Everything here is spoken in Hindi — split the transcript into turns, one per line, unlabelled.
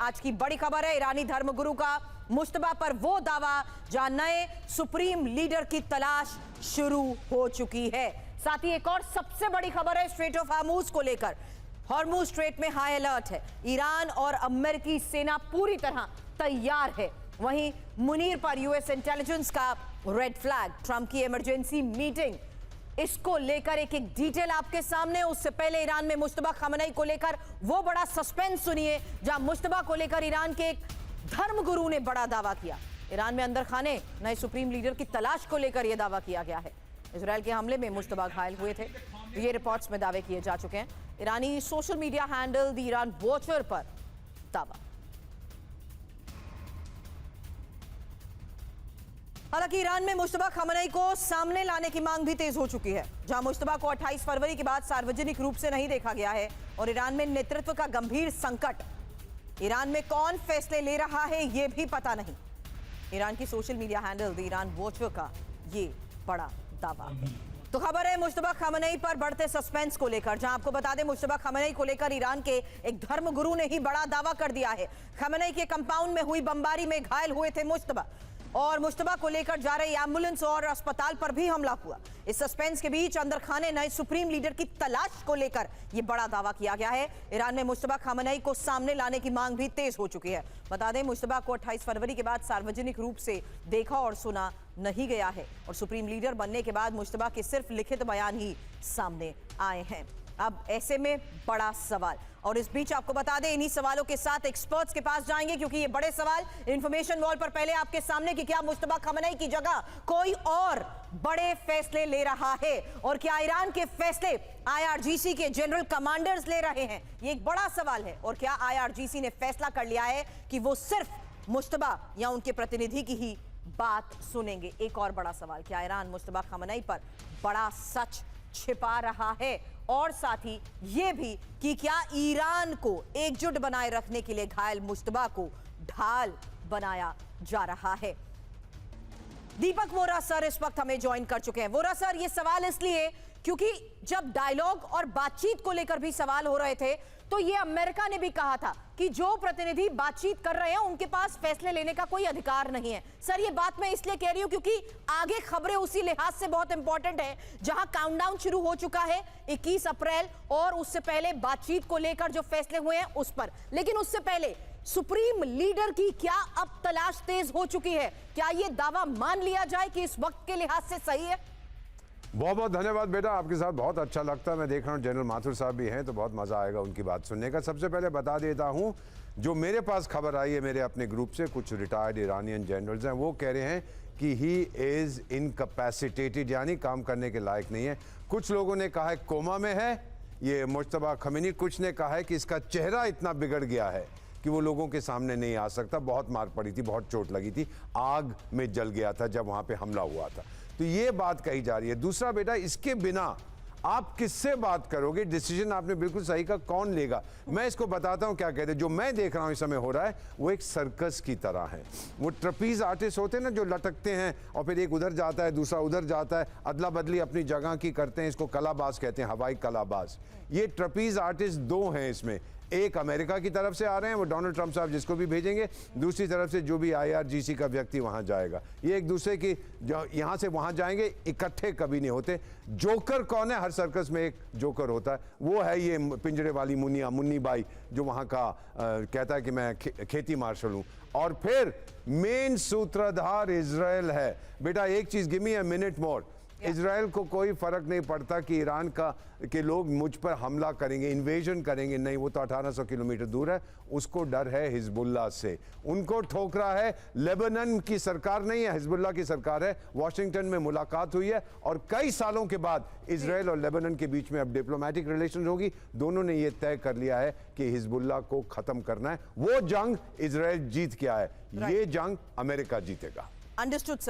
आज की बड़ी खबर है ईरानी धर्मगुरु का मुश्तबा पर वो दावा जहां नए सुप्रीम लीडर की तलाश शुरू हो चुकी है। साथ ही एक और सबसे बड़ी खबर है स्ट्रेट ऑफ हार्मूज को लेकर। हॉर्मूज स्ट्रेट में हाई अलर्ट है। ईरान और अमेरिकी सेना पूरी तरह तैयार है। वहीं मुनीर पर यूएस इंटेलिजेंस का रेड फ्लैग। ट्रंप की इमरजेंसी मीटिंग, इसको लेकर एक एक डिटेल आपके सामने। उससे पहले ईरान में मुश्तबा खamenei को लेकर वो बड़ा सस्पेंस सुनिए जहां मुश्तबा को लेकर ईरान के एक धर्मगुरु ने बड़ा दावा किया। ईरान में अंदर खाने नए सुप्रीम लीडर की तलाश को लेकर यह दावा किया गया है। इजरायल के हमले में मुश्तबा घायल हुए थे, ये रिपोर्ट्स में दावे किए जा चुके हैं। ईरानी social media handle the Iran watcher पर दावा। हालांकि ईरान में मुश्तबा खamenei को सामने लाने की मांग भी तेज हो चुकी है। जहां मुश्तबा को 28 फरवरी के बाद सार्वजनिक रूप से नहीं देखा गया है और ईरान में नेतृत्व का गंभीर संकट। ईरान में कौन फैसले ले रहा है यह भी पता नहीं। ईरान की social media handle the Iran watcher का ये बड़ा दावा। तो खबर है मुश्तबा खamenei पर बढ़ते सस्पेंस को लेकर। जहां आपको बता दें मुश्तबा खamenei को लेकर ईरान के एक धर्मगुरु ने ही बड़ा दावा कर दिया है। खamenei के कंपाउंड में हुई बमबारी में घायल हुए थे मुश्तबा और मुश्तबा को लेकर जा रही एम्बुलेंस और अस्पताल पर भी हमला हुआ। इस सस्पेंस के बीच अंदर खाने नए सुप्रीम लीडर की तलाश को लेकर यह बड़ा दावा किया गया है। ईरान में मुश्तबा खamenei को सामने लाने की मांग भी तेज हो चुकी है। बता दें मुश्तबा को 28 फरवरी के बाद सार्वजनिक रूप से देखा और सुना नहीं गया है और सुप्रीम लीडर बनने के बाद मुश्तबा के सिर्फ लिखित बयान ही सामने आए हैं। अब ऐसे में बड़ा सवाल, और इस बीच आपको बता दें इन्हीं सवालों के साथ एक्सपर्ट्स के पास जाएंगे क्योंकि ये बड़े सवाल इंफॉर्मेशन वॉल पर पहले आपके सामने कि क्या मुश्तबा खamenei की जगह कोई और बड़े फैसले ले रहा है और क्या ईरान के फैसले IRGC के जनरल कमांडर्स ले रहे हैं, ये एक बड़ा सवाल है। और क्या IRGC ने फैसला कर लिया है कि वो सिर्फ मुश्तबा या उनके प्रतिनिधि की ही बात सुनेंगे। एक और बड़ा सवाल, क्या ईरान मुश्तबा खamenei पर बड़ा सच छिपा रहा है, और साथ ही यह भी कि क्या ईरान को एकजुट बनाए रखने के लिए घायल मुश्तबा को ढाल बनाया जा रहा है। दीपक वोरा सर इस वक्त हमें ज्वाइन कर चुके हैं। वोरा सर, ये सवाल इसलिए क्योंकि जब डायलॉग और बातचीत को लेकर भी सवाल हो रहे थे तो ये अमेरिका ने भी कहा था कि जो प्रतिनिधि बातचीत कर रहे हैं उनके पास फैसले लेने का कोई अधिकार नहीं है। सर, ये बात मैं इसलिए कह रही हूं क्योंकि आगे खबरें उसी लिहाज से बहुत इंपॉर्टेंट है जहां काउंटडाउन शुरू हो चुका है 21 अप्रैल और उससे पहले बातचीत को लेकर जो फैसले हुए हैं उस पर। लेकिन उससे पहले सुप्रीम लीडर की क्या अब तलाश तेज हो चुकी है? क्या यह दावा मान लिया जाए कि इस वक्त के लिहाज से सही है?
बहुत बहुत धन्यवाद बेटा, आपके साथ बहुत अच्छा लगता है। मैं देख रहा हूँ जनरल माथुर साहब भी हैं तो बहुत मज़ा आएगा उनकी बात सुनने का। सबसे पहले बता देता हूँ जो मेरे पास खबर आई है मेरे अपने ग्रुप से, कुछ रिटायर्ड ईरानियन जनरल्स हैं, वो कह रहे हैं कि ही इज़ इनकैपेसिटेटेड, यानी काम करने के लायक नहीं है। कुछ लोगों ने कहा है कोमा में है ये मुश्तबा खamenei, कुछ ने कहा है कि इसका चेहरा इतना बिगड़ गया है कि वो लोगों के सामने नहीं आ सकता। बहुत मार पड़ी थी, बहुत चोट लगी थी, आग में जल गया था जब वहाँ पे हमला हुआ था। तो ये बात कही जा रही है। दूसरा बेटा, इसके बिना आप किससे बात करोगे? डिसीजन आपने बिल्कुल सही कहा, कौन लेगा? मैं इसको बताता हूँ क्या कहते हैं। जो मैं देख रहा हूँ इस समय हो रहा है वो एक सर्कस की तरह है। वो ट्रपीज आर्टिस्ट होते हैं ना जो लटकते हैं और फिर एक उधर जाता है दूसरा उधर जाता है, अदला बदली अपनी जगह की करते हैं। इसको कलाबाज कहते हैं, हवाई कलाबाज। ये ट्रपीज आर्टिस्ट दो हैं इसमें, एक अमेरिका की तरफ से आ रहे हैं वो डोनाल्ड ट्रंप साहब जिसको भी भेजेंगे, दूसरी तरफ से जो भी IRGC का व्यक्ति वहां जाएगा। ये एक दूसरे की यहां से वहां जाएंगे, इकट्ठे कभी नहीं होते। जोकर कौन है? हर सर्कस में एक जोकर होता है, वो है ये पिंजरे वाली मुन्नी बाई जो वहां का कहता है कि मैं खेती मार्शल हूं। और फिर मेन सूत्रधार इजराइल है। बेटा एक चीज, give me a minute more. Israel को कोई फर्क नहीं पड़ता कि ईरान के लोग मुझ पर हमला करेंगे, इन्वेजन करेंगे, नहीं, वो तो 1800 किलोमीटर दूर है। उसको डर है हिजबुल्लाह से, उनको ठोकरा है। लेबनान की सरकार नहीं है, हिजबुल्लाह की सरकार है। वॉशिंगटन में मुलाकात हुई है और कई सालों के बाद इजराइल और लेबनान के बीच में अब डिप्लोमेटिक रिलेशन होगी। दोनों ने यह तय कर लिया है कि हिजबुल्लाह को खत्म करना है। वो जंग इजराइल जीत के आया है, ये जंग अमेरिका जीतेगा।
अंडरस्टूड।